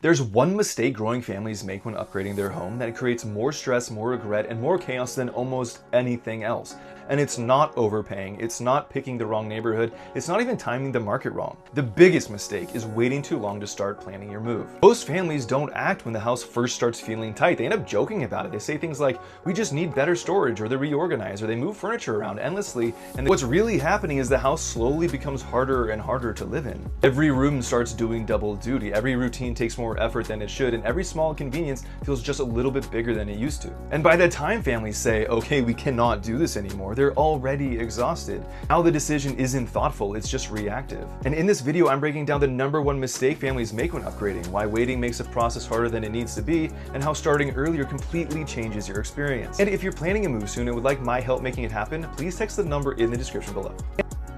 There's one mistake growing families make when upgrading their home that creates more stress, more regret, and more chaos than almost anything else. And it's not overpaying, it's not picking the wrong neighborhood, it's not even timing the market wrong. The biggest mistake is waiting too long to start planning your move. Most families don't act when the house first starts feeling tight. They end up joking about it. They say things like, we just need better storage, or they reorganize, or they move furniture around endlessly. And what's really happening is the house slowly becomes harder and harder to live in. Every room starts doing double duty. Every routine takes more effort than it should, and every small inconvenience feels just a little bit bigger than it used to. And by the time families say, okay, we cannot do this anymore, they're already exhausted. Now the decision isn't thoughtful, it's just reactive. And in this video, I'm breaking down the #1 mistake families make when upgrading, why waiting makes the process harder than it needs to be, and how starting earlier completely changes your experience. And if you're planning a move soon and would like my help making it happen, please text the number in the description below.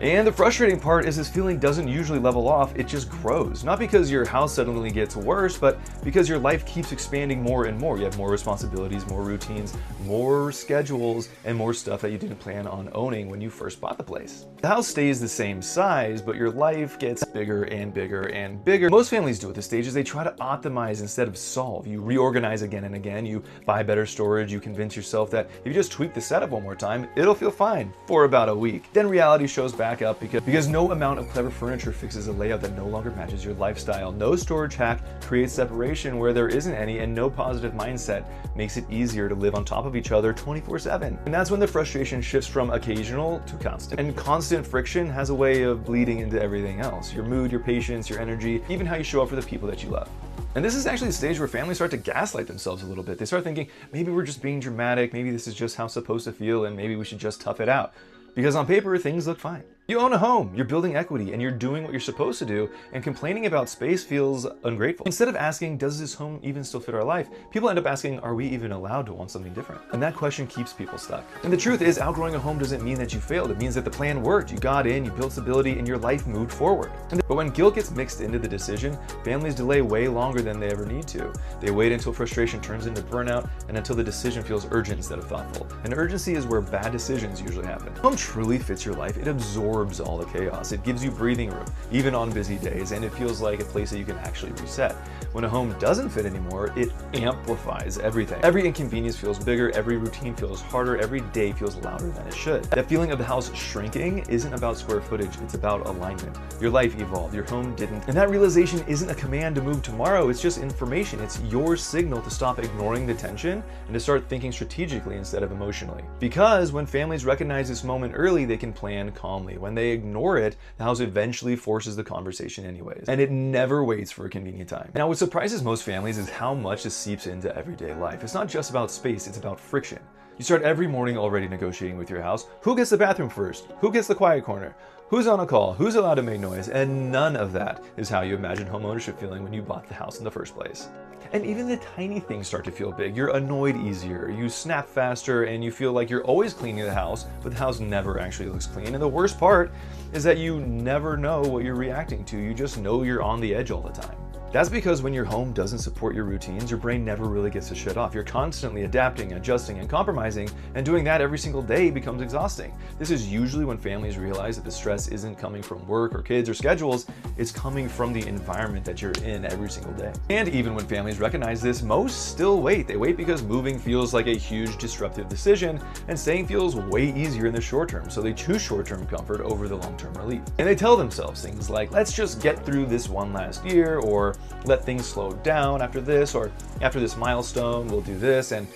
And the frustrating part is this feeling doesn't usually level off, it just grows. Not because your house suddenly gets worse, but because your life keeps expanding more and more. You have more responsibilities, more routines, more schedules, and more stuff that you didn't plan on owning when you first bought the place. The house stays the same size, but your life gets bigger and bigger and bigger. Most families do at this stage is they try to optimize instead of solve. You reorganize again and again, you buy better storage, you convince yourself that if you just tweak the setup one more time, it'll feel fine for about a week. Then reality shows back up because no amount of clever furniture fixes a layout that no longer matches your lifestyle. No storage hack creates separation where there isn't any, and no positive mindset makes it easier to live on top of each other 24/7. And that's when the frustration shifts from occasional to constant. And constant friction has a way of bleeding into everything else. Your mood, your patience, your energy, even how you show up for the people that you love. And this is actually the stage where families start to gaslight themselves a little bit. They start thinking, maybe we're just being dramatic, maybe this is just how it's supposed to feel, and maybe we should just tough it out. Because on paper, things look fine. You own a home, you're building equity, and you're doing what you're supposed to do, and complaining about space feels ungrateful. Instead of asking, does this home even still fit our life? People end up asking, are we even allowed to want something different? And that question keeps people stuck. And the truth is, outgrowing a home doesn't mean that you failed. It means that the plan worked, you got in, you built stability, and your life moved forward. But when guilt gets mixed into the decision, families delay way longer than they ever need to. They wait until frustration turns into burnout, and until the decision feels urgent instead of thoughtful. And urgency is where bad decisions usually happen. Home truly fits your life. It absorbs all the chaos. It gives you breathing room, even on busy days, and it feels like a place that you can actually reset. When a home doesn't fit anymore, it amplifies everything. Every inconvenience feels bigger, every routine feels harder, every day feels louder than it should. That feeling of the house shrinking isn't about square footage, it's about alignment. Your life evolved, your home didn't. And that realization isn't a command to move tomorrow, it's just information. It's your signal to stop ignoring the tension and to start thinking strategically instead of emotionally. Because when families recognize this moment early, they can plan calmly. When they ignore it, the house eventually forces the conversation anyways. And it never waits for a convenient time. Now, what surprises most families is how much this seeps into everyday life. It's not just about space, it's about friction. You start every morning already negotiating with your house. Who gets the bathroom first? Who gets the quiet corner? Who's on a call? Who's allowed to make noise? And none of that is how you imagine homeownership feeling when you bought the house in the first place. And even the tiny things start to feel big. You're annoyed easier, you snap faster, and you feel like you're always cleaning the house, but the house never actually looks clean. And the worst part is that you never know what you're reacting to. You just know you're on the edge all the time. That's because when your home doesn't support your routines, your brain never really gets to shut off. You're constantly adapting, adjusting, and compromising, and doing that every single day becomes exhausting. This is usually when families realize that the stress isn't coming from work or kids or schedules, it's coming from the environment that you're in every single day. And even when families recognize this, most still wait. They wait because moving feels like a huge disruptive decision, and staying feels way easier in the short term, so they choose short-term comfort over the long-term relief. And they tell themselves things like, let's just get through this one last year, or let things slow down after this, or after this milestone, we'll do this, and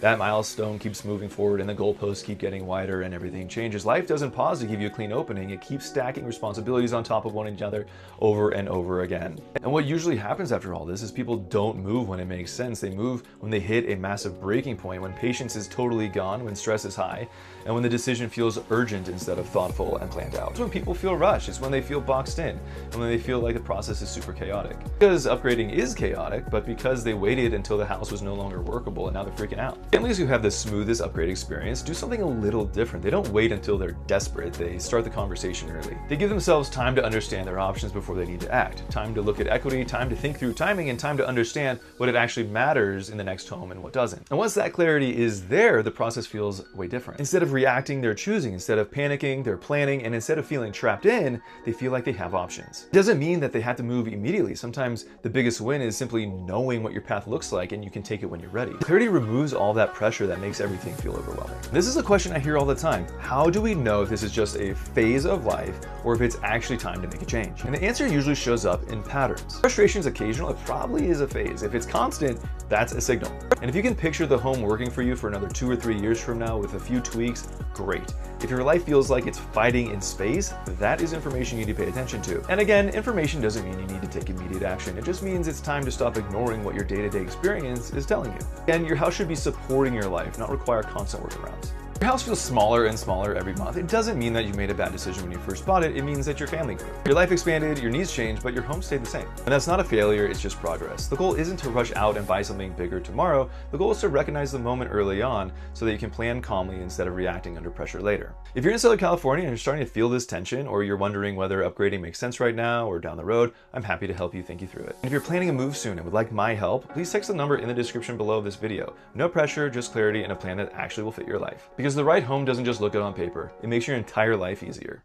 that milestone keeps moving forward and the goalposts keep getting wider and everything changes. Life doesn't pause to give you a clean opening. It keeps stacking responsibilities on top of one another over and over again. And what usually happens after all this is people don't move when it makes sense. They move when they hit a massive breaking point, when patience is totally gone, when stress is high, and when the decision feels urgent instead of thoughtful and planned out. It's when people feel rushed. It's when they feel boxed in, and when they feel like the process is super chaotic. Because upgrading is chaotic, but because they waited until the house was no longer workable and now they're freaking out. Families who have the smoothest upgrade experience do something a little different. They don't wait until they're desperate. They start the conversation early. They give themselves time to understand their options before they need to act. Time to look at equity, time to think through timing, and time to understand what it actually matters in the next home and what doesn't. And once that clarity is there, the process feels way different. Instead of reacting, they're choosing. Instead of panicking, they're planning. And instead of feeling trapped in, they feel like they have options. It doesn't mean that they have to move immediately. Sometimes the biggest win is simply knowing what your path looks like, and you can take it when you're ready. Clarity removes all that pressure that makes everything feel overwhelming. This is a question I hear all the time. How do we know if this is just a phase of life or if it's actually time to make a change? And the answer usually shows up in patterns. Frustration is occasional, it probably is a phase. If it's constant, that's a signal. And if you can picture the home working for you for another 2 or 3 years from now with a few tweaks, great. If your life feels like it's fighting in space, that is information you need to pay attention to. And again, information doesn't mean you need to take immediate action. It just means it's time to stop ignoring what your day-to-day experience is telling you. And your house should be supporting your life, not require constant workarounds. Your house feels smaller and smaller every month. It doesn't mean that you made a bad decision when you first bought it. It means that your family grew. Your life expanded, your needs changed, but your home stayed the same. And that's not a failure, it's just progress. The goal isn't to rush out and buy something bigger tomorrow. The goal is to recognize the moment early on so that you can plan calmly instead of reacting under pressure later. If you're in Southern California and you're starting to feel this tension, or you're wondering whether upgrading makes sense right now or down the road, I'm happy to help you think you through it. And if you're planning a move soon and would like my help, please text the number in the description below this video. No pressure, just clarity and a plan that actually will fit your life. Because the right home doesn't just look good on paper, it makes your entire life easier.